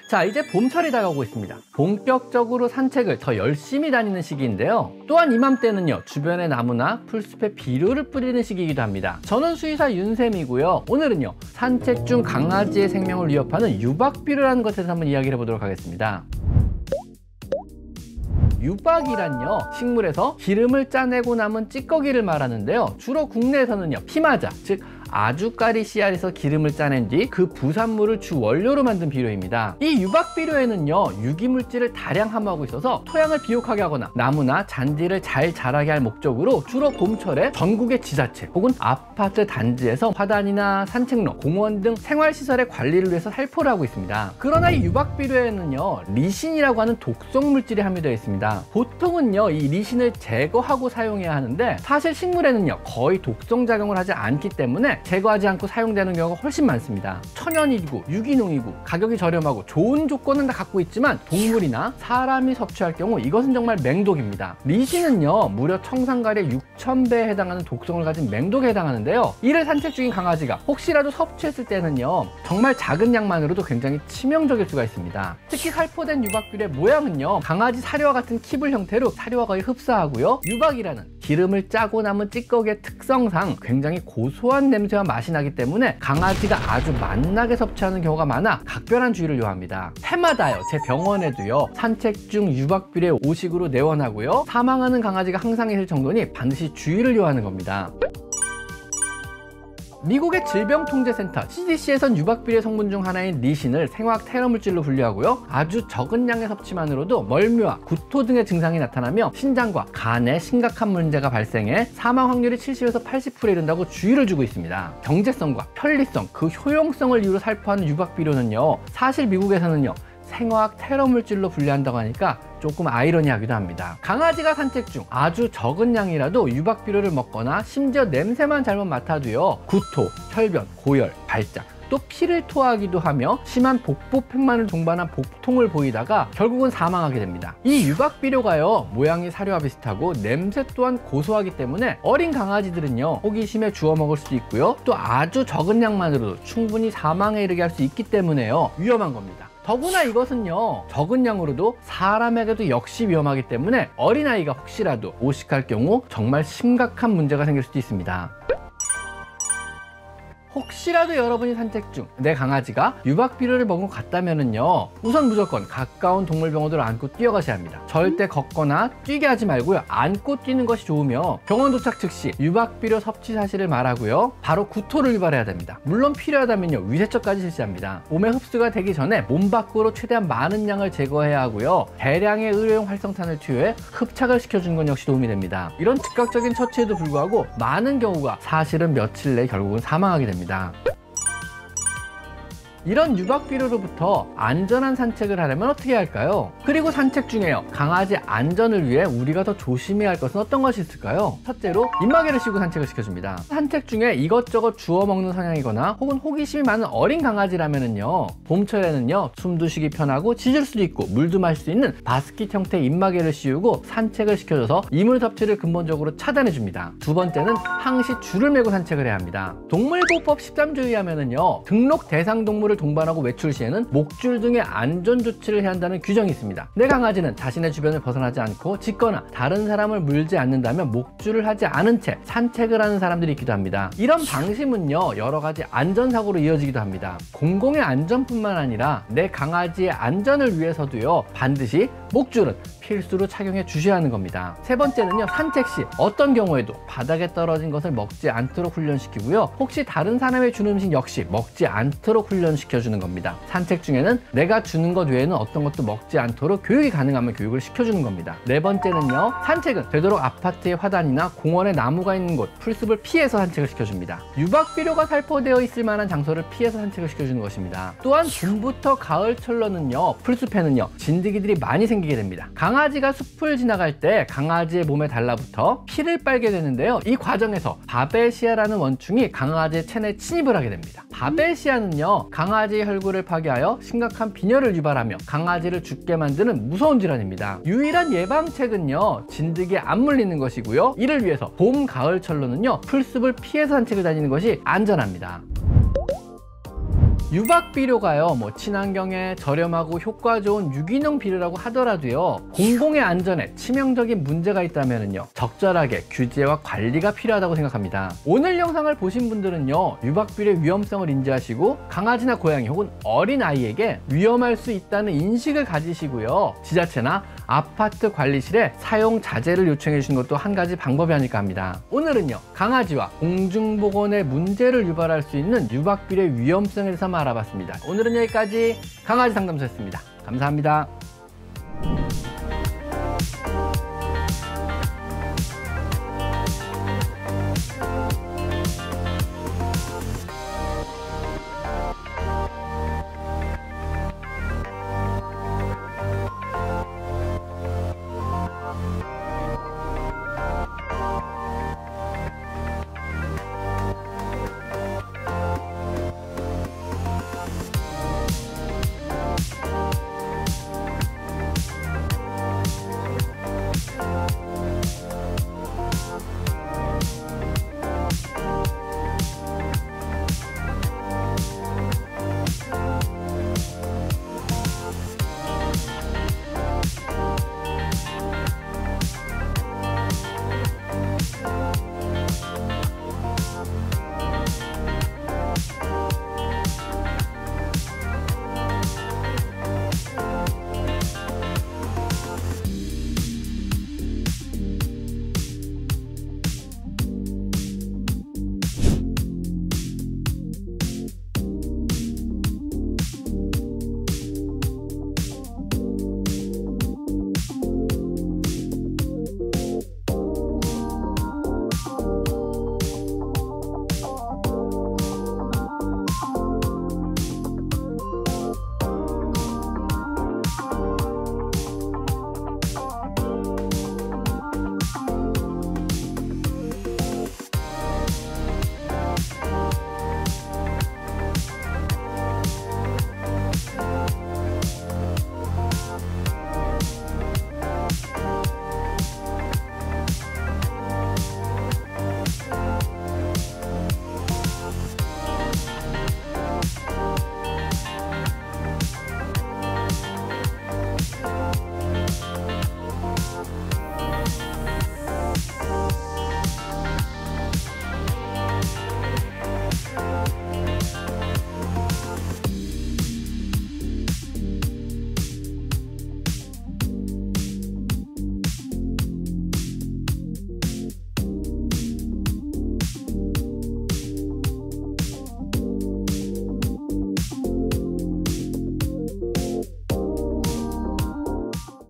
자, 이제 봄철이 다가오고 있습니다. 본격적으로 산책을 더 열심히 다니는 시기인데요. 또한 이맘때는요, 주변의 나무나 풀숲에 비료를 뿌리는 시기이기도 합니다. 저는 수의사 윤쌤이고요. 오늘은요, 산책 중 강아지의 생명을 위협하는 유박비료라는 것에 대해서 한번 이야기를 해보도록 하겠습니다. 유박이란요, 식물에서 기름을 짜내고 남은 찌꺼기를 말하는데요. 주로 국내에서는요, 피마자, 즉 아주까리 씨알에서 기름을 짜낸 뒤 그 부산물을 주 원료로 만든 비료입니다. 이 유박 비료에는요, 유기물질을 다량 함유하고 있어서 토양을 비옥하게 하거나 나무나 잔디를 잘 자라게 할 목적으로 주로 봄철에 전국의 지자체 혹은 아파트 단지에서 화단이나 산책로, 공원 등 생활시설의 관리를 위해서 살포를 하고 있습니다. 그러나 이 유박 비료에는요, 리신이라고 하는 독성 물질이 함유되어 있습니다. 보통은요, 이 리신을 제거하고 사용해야 하는데 사실 식물에는요, 거의 독성 작용을 하지 않기 때문에 제거하지 않고 사용되는 경우가 훨씬 많습니다. 천연이고 유기농이고 가격이 저렴하고 좋은 조건은 다 갖고 있지만 동물이나 사람이 섭취할 경우 이것은 정말 맹독입니다. 리신은요, 무려 청산가리의 6000배에 해당하는 독성을 가진 맹독에 해당하는데요. 이를 산책 중인 강아지가 혹시라도 섭취했을 때는요, 정말 작은 양만으로도 굉장히 치명적일 수가 있습니다. 특히 살포된 유박비료의 모양은요, 강아지 사료와 같은 킵을 형태로 사료와 거의 흡사하고요, 유박이라는 기름을 짜고 남은 찌꺼기의 특성상 굉장히 고소한 냄새와 맛이 나기 때문에 강아지가 아주 맛나게 섭취하는 경우가 많아 각별한 주의를 요합니다. 해마다요, 제 병원에도요, 산책 중 유박비료의 오식으로 내원하고요, 사망하는 강아지가 항상 있을 정도니 반드시 주의를 요하는 겁니다. 미국의 질병통제센터 CDC에선 유박비료 성분 중 하나인 리신을 생화학 테러물질로 분류하고요, 아주 적은 양의 섭취만으로도 멀미와 구토 등의 증상이 나타나며 신장과 간에 심각한 문제가 발생해 사망 확률이 70에서 80%에 이른다고 주의를 주고 있습니다. 경제성과 편리성, 그 효용성을 이유로 살포하는 유박비료는요, 사실 미국에서는요, 생화학 테러물질로 분류한다고 하니까 조금 아이러니하기도 합니다. 강아지가 산책 중 아주 적은 양이라도 유박비료를 먹거나 심지어 냄새만 잘못 맡아도요, 구토, 혈변, 고열, 발작, 또 피를 토하기도 하며 심한 복부 팽만을 동반한 복통을 보이다가 결국은 사망하게 됩니다. 이 유박비료가요, 모양이 사료와 비슷하고 냄새 또한 고소하기 때문에 어린 강아지들은요, 호기심에 주워 먹을 수도 있고요, 또 아주 적은 양만으로도 충분히 사망에 이르게 할 수 있기 때문에요, 위험한 겁니다. 더구나 이것은요, 적은 양으로도 사람에게도 역시 위험하기 때문에 어린아이가 혹시라도 오식할 경우 정말 심각한 문제가 생길 수도 있습니다. 혹시라도 여러분이 산책 중 내 강아지가 유박비료를 먹은 것 같다면요, 우선 무조건 가까운 동물병원으로 안고 뛰어가셔야 합니다. 절대 걷거나 뛰게 하지 말고요, 안고 뛰는 것이 좋으며 병원 도착 즉시 유박비료 섭취 사실을 말하고요, 바로 구토를 유발해야 됩니다. 물론 필요하다면요, 위세척까지 실시합니다. 몸에 흡수가 되기 전에 몸 밖으로 최대한 많은 양을 제거해야 하고요, 대량의 의료용 활성탄을 투여해 흡착을 시켜주는 건 역시 도움이 됩니다. 이런 즉각적인 처치에도 불구하고 많은 경우가 사실은 며칠 내에 결국은 사망하게 됩니다. 이런 유박비료로부터 안전한 산책을 하려면 어떻게 해야 할까요? 그리고 산책 중에요, 강아지 안전을 위해 우리가 더 조심해야 할 것은 어떤 것이 있을까요? 첫째로 입마개를 씌우고 산책을 시켜줍니다. 산책 중에 이것저것 주워 먹는 성향이거나 혹은 호기심이 많은 어린 강아지라면은요, 봄철에는요, 숨도 쉬기 편하고 짖을 수도 있고 물도 마실 수 있는 바스킷 형태의 입마개를 씌우고 산책을 시켜줘서 이물 섭취를 근본적으로 차단해 줍니다. 두 번째는 항시 줄을 매고 산책을 해야 합니다. 동물보호법 13조에 의하면은요, 등록 대상 동물을 동반하고 외출 시에는 목줄 등의 안전 조치를 해야 한다는 규정이 있습니다. 내 강아지는 자신의 주변을 벗어나지 않고 짖거나 다른 사람을 물지 않는다면 목줄을 하지 않은 채 산책을 하는 사람들이 있기도 합니다. 이런 방심은요, 여러 가지 안전사고로 이어지기도 합니다. 공공의 안전뿐만 아니라 내 강아지의 안전을 위해서도요, 반드시 목줄은 필수로 착용해 주셔야 하는 겁니다. 세 번째는요, 산책 시 어떤 경우에도 바닥에 떨어진 것을 먹지 않도록 훈련시키고요, 혹시 다른 사람이 주는 음식 역시 먹지 않도록 훈련시켜주는 겁니다. 산책 중에는 내가 주는 것 외에는 어떤 것도 먹지 않도록 교육이 가능하면 교육을 시켜주는 겁니다. 네 번째는요, 산책은 되도록 아파트의 화단이나 공원에 나무가 있는 곳, 풀숲을 피해서 산책을 시켜줍니다. 유박비료가 살포되어 있을 만한 장소를 피해서 산책을 시켜주는 것입니다. 또한 봄부터 가을철로는요, 풀숲에는요, 진드기들이 많이 생기게 됩니다. 강아지가 숲을 지나갈 때 강아지의 몸에 달라붙어 피를 빨게 되는데요, 이 과정에서 바베시아라는 원충이 강아지의 체내에 침입을 하게 됩니다. 바베시아는요, 강아지의 혈구를 파괴하여 심각한 빈혈을 유발하며 강아지를 죽게 만드는 무서운 질환입니다. 유일한 예방책은요, 진드기에 안 물리는 것이고요, 이를 위해서 봄, 가을철로는요, 풀숲을 피해서 산책을 다니는 것이 안전합니다. 유박 비료가요, 친환경에 저렴하고 효과 좋은 유기농 비료라고 하더라도요, 공공의 안전에 치명적인 문제가 있다면요, 적절하게 규제와 관리가 필요하다고 생각합니다. 오늘 영상을 보신 분들은요, 유박 비료의 위험성을 인지하시고 강아지나 고양이 혹은 어린 아이에게 위험할 수 있다는 인식을 가지시고요, 지자체나 아파트 관리실에 사용 자제를 요청해 주시는 것도 한 가지 방법이 아닐까 합니다. 오늘은요, 강아지와 공중보건에 문제를 유발할 수 있는 유박 비료의 위험성에 대해서 알아봤습니다. 오늘은 여기까지 강아지 상담소였습니다. 감사합니다.